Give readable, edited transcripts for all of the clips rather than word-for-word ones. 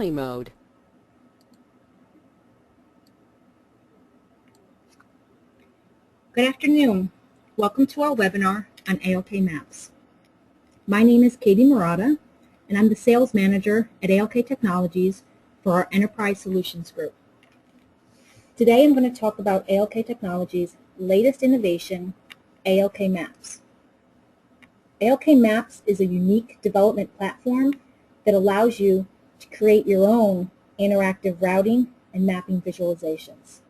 family mode. Good afternoon. Welcome to our webinar on ALK Maps. My name is Katie Murata, and I'm the Sales Manager at ALK Technologies for our Enterprise Solutions Group. Today I'm going to talk about ALK Technologies' latest innovation, ALK Maps. ALK Maps is a unique development platform that allows you to create your own interactive routing and mapping visualizations.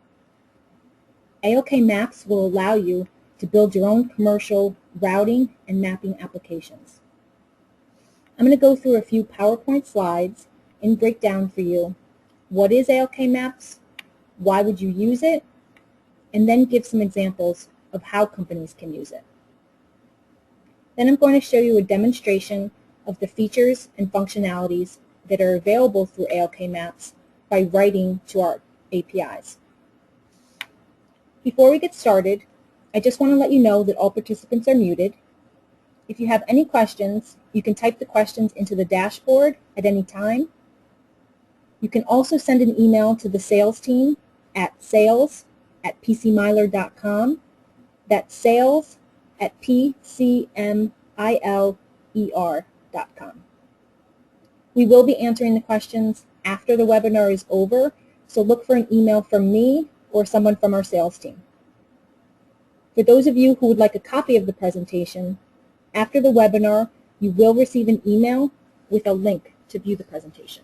ALK Maps will allow you to build your own commercial routing and mapping applications. I'm going to go through a few PowerPoint slides and break down for you what is ALK Maps, why would you use it, and then give some examples of how companies can use it. Then I'm going to show you a demonstration of the features and functionalities that are available through ALK Maps by writing to our APIs. Before we get started, I just want to let you know that all participants are muted. If you have any questions, you can type the questions into the dashboard at any time. You can also send an email to the sales team at sales@pcmiler.com. That's sales@pcmiler.com. We will be answering the questions after the webinar is over, so look for an email from me or someone from our sales team. For those of you who would like a copy of the presentation, after the webinar, you will receive an email with a link to view the presentation.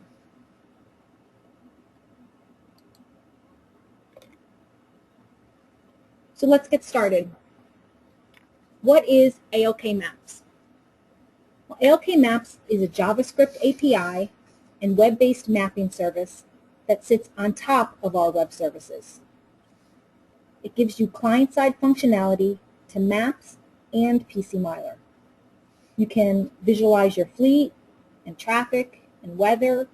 So let's get started. What is ALK Maps? Well, ALK Maps is a JavaScript API and web-based mapping service that sits on top of our web services. It gives you client-side functionality to Maps and PCMiler. You can visualize your fleet and traffic and weather.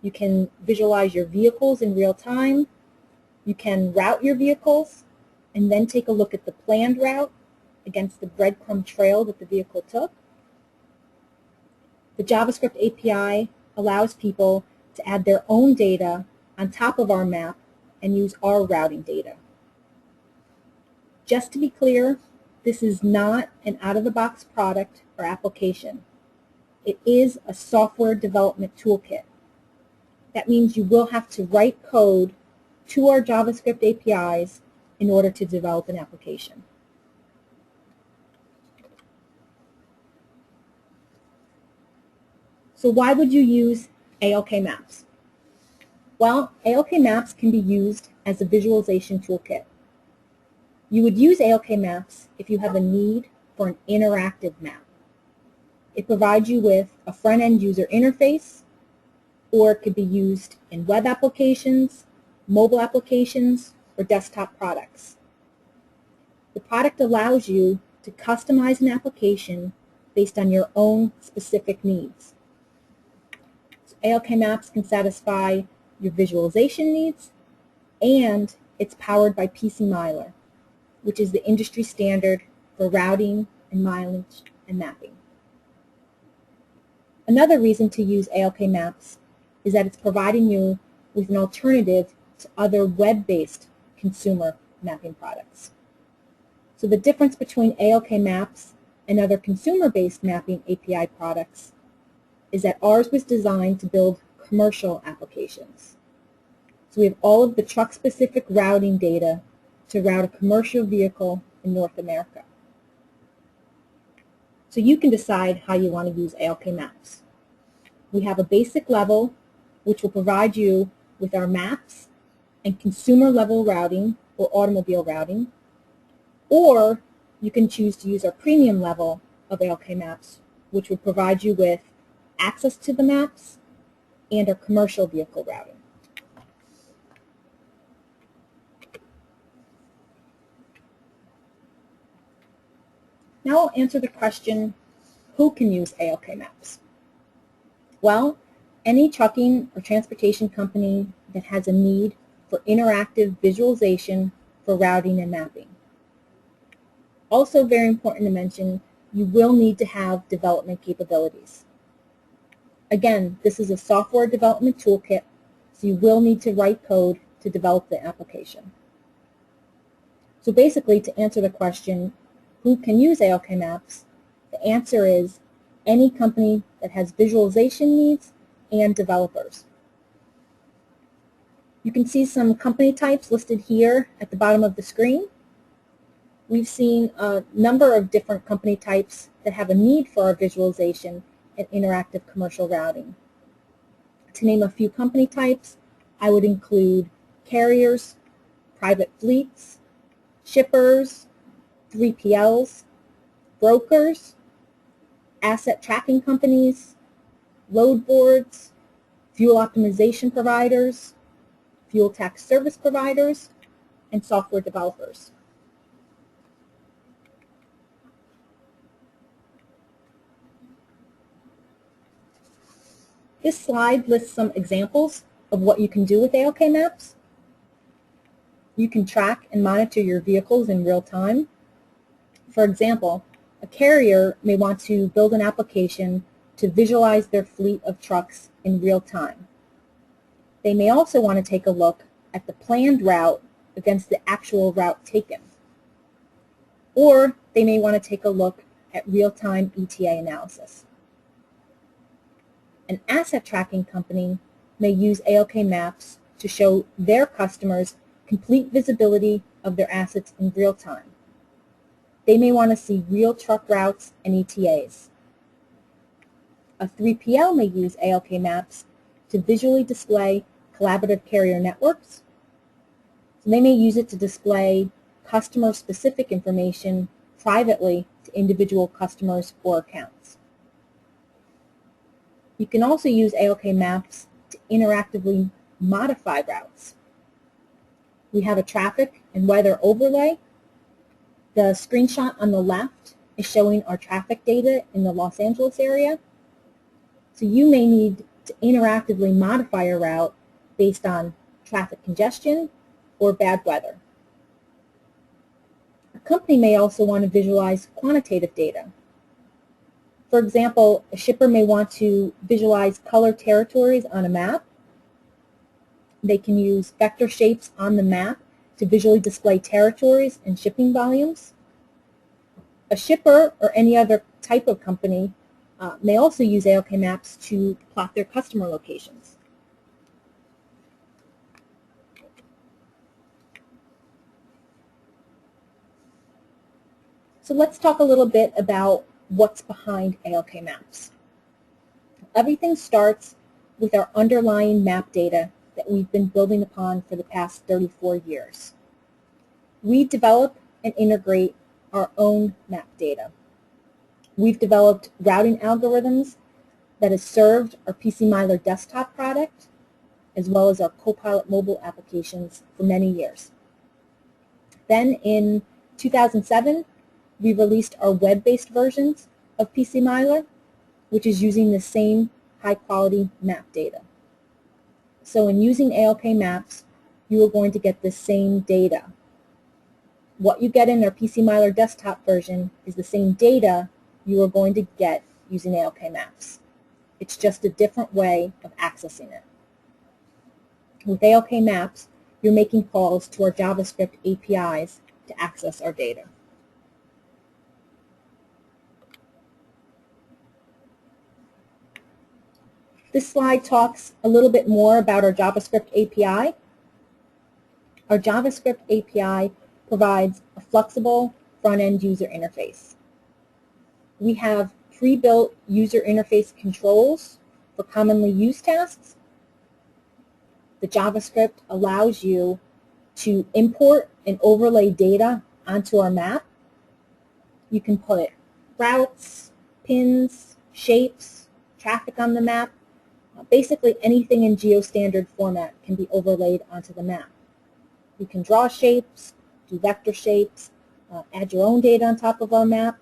You can visualize your vehicles in real time. You can route your vehicles and then take a look at the planned route against the breadcrumb trail that the vehicle took. The JavaScript API allows people to add their own data on top of our map and use our routing data. Just to be clear, this is not an out-of-the-box product or application. It is a software development toolkit. That means you will have to write code to our JavaScript APIs in order to develop an application. So why would you use ALK Maps? Well, ALK Maps can be used as a visualization toolkit. You would use ALK Maps if you have a need for an interactive map. It provides you with a front-end user interface, or it could be used in web applications, mobile applications, or desktop products. The product allows you to customize an application based on your own specific needs. So ALK Maps can satisfy your visualization needs, and it's powered by PCMiler, which is the industry standard for routing and mileage and mapping. Another reason to use ALK Maps is that it's providing you with an alternative to other web-based consumer mapping products. So the difference between ALK Maps and other consumer-based mapping API products is that ours was designed to build commercial applications. So we have all of the truck-specific routing data to route a commercial vehicle in North America. So you can decide how you want to use ALK Maps. We have a basic level which will provide you with our maps and consumer level routing or automobile routing, or you can choose to use our premium level of ALK Maps, which will provide you with access to the maps and our commercial vehicle routing. Now I'll answer the question, who can use ALK Maps? Well, any trucking or transportation company that has a need for interactive visualization for routing and mapping. Also very important to mention, you will need to have development capabilities. Again, this is a software development toolkit, so you will need to write code to develop the application. So basically, to answer the question, who can use ALK Maps, the answer is any company that has visualization needs and developers. You can see some company types listed here at the bottom of the screen. We've seen a number of different company types that have a need for our visualization and interactive commercial routing. To name a few company types, I would include carriers, private fleets, shippers, 3PLs, brokers, asset tracking companies, load boards, fuel optimization providers, fuel tax service providers, and software developers. This slide lists some examples of what you can do with ALK Maps. You can track and monitor your vehicles in real time. For example, a carrier may want to build an application to visualize their fleet of trucks in real time. They may also want to take a look at the planned route against the actual route taken. Or they may want to take a look at real-time ETA analysis. An asset tracking company may use ALK Maps to show their customers complete visibility of their assets in real time. They may want to see real truck routes and ETAs. A 3PL may use ALK Maps to visually display collaborative carrier networks. So they may use it to display customer-specific information privately to individual customers or accounts. You can also use ALK Maps to interactively modify routes. We have a traffic and weather overlay. The screenshot on the left is showing our traffic data in the Los Angeles area. So you may need to interactively modify a route based on traffic congestion or bad weather. A company may also want to visualize quantitative data. For example, a shipper may want to visualize color territories on a map. They can use vector shapes on the map to visually display territories and shipping volumes. A shipper or any other type of company may also use ALK Maps to plot their customer locations. So let's talk a little bit about what's behind ALK Maps. Everything starts with our underlying map data that we've been building upon for the past 34 years. We develop and integrate our own map data. We've developed routing algorithms that have served our PCMiler desktop product as well as our Copilot mobile applications for many years. Then in 2007, we released our web-based versions of PCMiler, which is using the same high-quality map data. So in using ALK Maps, you are going to get the same data. What you get in our PCMiler desktop version is the same data you are going to get using ALK Maps. It's just a different way of accessing it. With ALK Maps, you're making calls to our JavaScript APIs to access our data. This slide talks a little bit more about our JavaScript API. Our JavaScript API provides a flexible front-end user interface. We have pre-built user interface controls for commonly used tasks. The JavaScript allows you to import and overlay data onto our map. You can put routes, pins, shapes, traffic on the map. Basically anything in GeoStandard format can be overlaid onto the map. You can draw shapes, do vector shapes, add your own data on top of our map.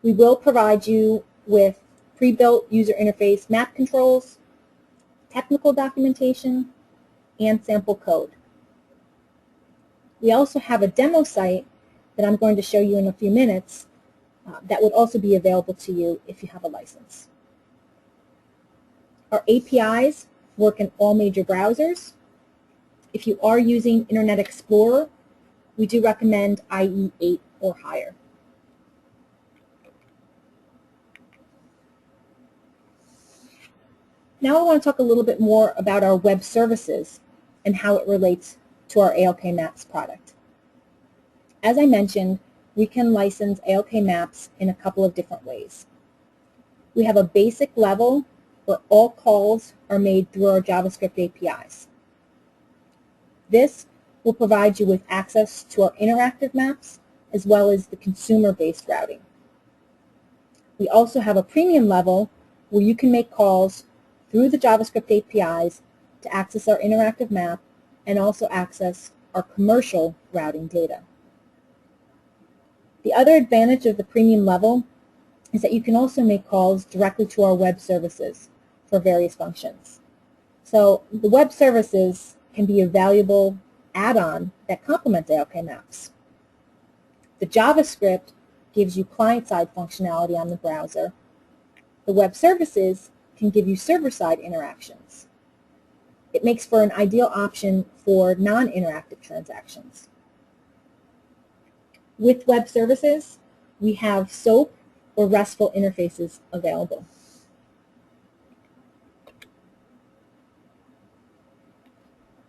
We will provide you with pre-built user interface map controls, technical documentation, and sample code. We also have a demo site that I'm going to show you in a few minutes that would also be available to you if you have a license. Our APIs work in all major browsers. If you are using Internet Explorer, we do recommend IE 8 or higher. Now I want to talk a little bit more about our web services and how it relates to our ALK Maps product. As I mentioned, we can license ALK Maps in a couple of different ways. We have a basic level where all calls are made through our JavaScript APIs. This will provide you with access to our interactive maps as well as the consumer-based routing. We also have a premium level where you can make calls through the JavaScript APIs to access our interactive map and also access our commercial routing data. The other advantage of the premium level is that you can also make calls directly to our web services for various functions. So the web services can be a valuable add-on that complements ALK Maps. The JavaScript gives you client-side functionality on the browser. The web services can give you server-side interactions. It makes for an ideal option for non-interactive transactions. With web services, we have SOAP or RESTful interfaces available.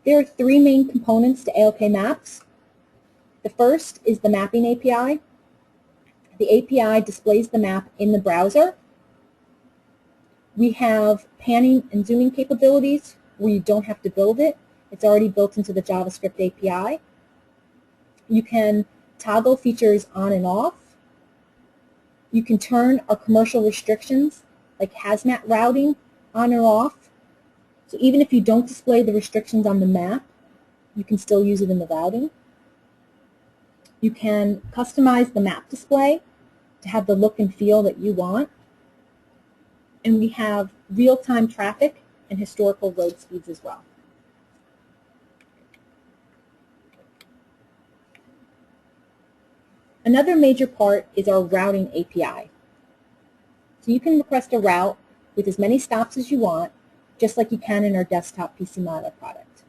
There are three main components to ALK Maps. The first is the mapping API. The API displays the map in the browser. We have panning and zooming capabilities where you don't have to build it. It's already built into the JavaScript API. You can toggle features on and off. You can turn our commercial restrictions like hazmat routing on or off. So even if you don't display the restrictions on the map, you can still use it in the routing. You can customize the map display to have the look and feel that you want. And we have real-time traffic and historical road speeds as well. Another major part is our routing API. So you can request a route with as many stops as you want, just like you can in our desktop PC Modeler product.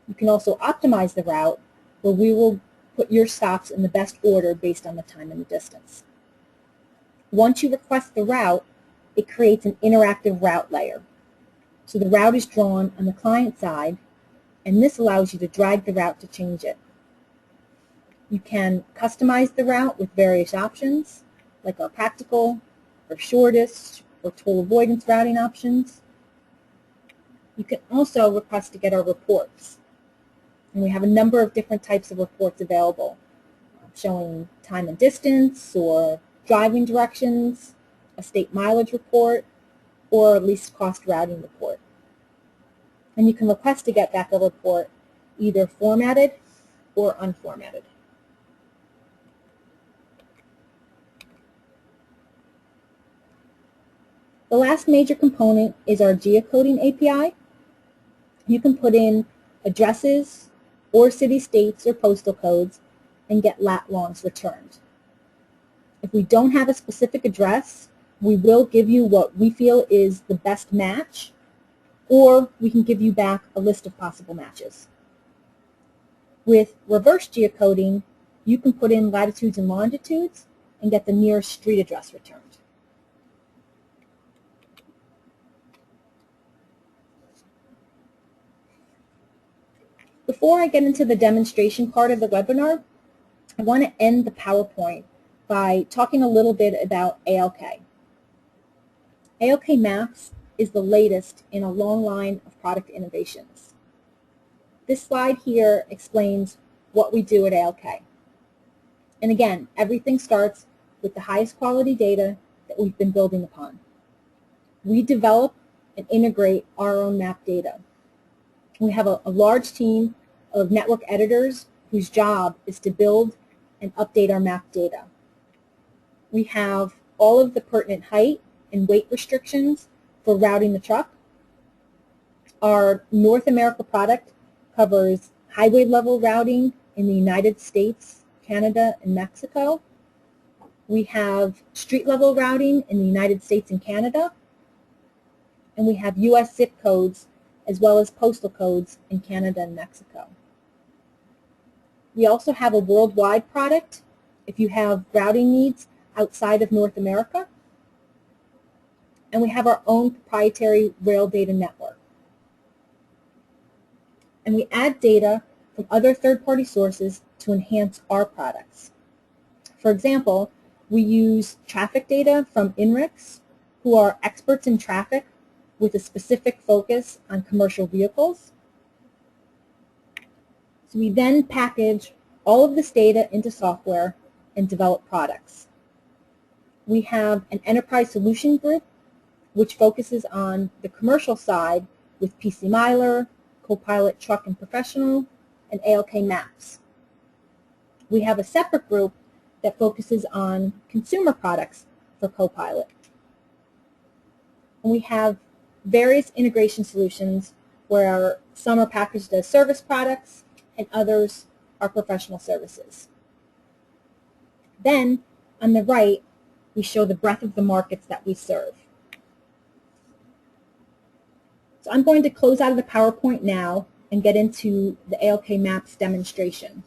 You can also optimize the route where we will put your stops in the best order based on the time and the distance. Once you request the route, it creates an interactive route layer. So the route is drawn on the client side, and this allows you to drag the route to change it. You can customize the route with various options, like our practical, or shortest, or toll avoidance routing options. You can also request to get our reports. And we have a number of different types of reports available, showing time and distance, or driving directions, a state mileage report, or a least cost routing report. And you can request to get back a report either formatted or unformatted. The last major component is our Geocoding API. You can put in addresses or city-states or postal codes and get lat-longs returned. If we don't have a specific address, we will give you what we feel is the best match, or we can give you back a list of possible matches. With reverse geocoding, you can put in latitudes and longitudes and get the nearest street address returned. Before I get into the demonstration part of the webinar, I want to end the PowerPoint by talking a little bit about ALK. ALK Maps is the latest in a long line of product innovations. This slide here explains what we do at ALK. And again, everything starts with the highest quality data that we've been building upon. We develop and integrate our own map data. We have a large team of network editors whose job is to build and update our map data. We have all of the pertinent height and weight restrictions for routing the truck. Our North America product covers highway level routing in the United States, Canada, and Mexico. We have street level routing in the United States and Canada. and we have U.S. zip codes as well as postal codes in Canada and Mexico. We also have a worldwide product if you have routing needs outside of North America. And we have our own proprietary rail data network. And we add data from other third-party sources to enhance our products. For example, we use traffic data from INRIX, who are experts in traffic with a specific focus on commercial vehicles. So we then package all of this data into software and develop products. We have an enterprise solution group which focuses on the commercial side with PC Miler, Copilot Truck and Professional, and ALK Maps. We have a separate group that focuses on consumer products for Copilot. And we have various integration solutions where some are packaged as service products and others are professional services. Then, on the right, we show the breadth of the markets that we serve. So I'm going to close out of the PowerPoint now and get into the ALK Maps demonstration.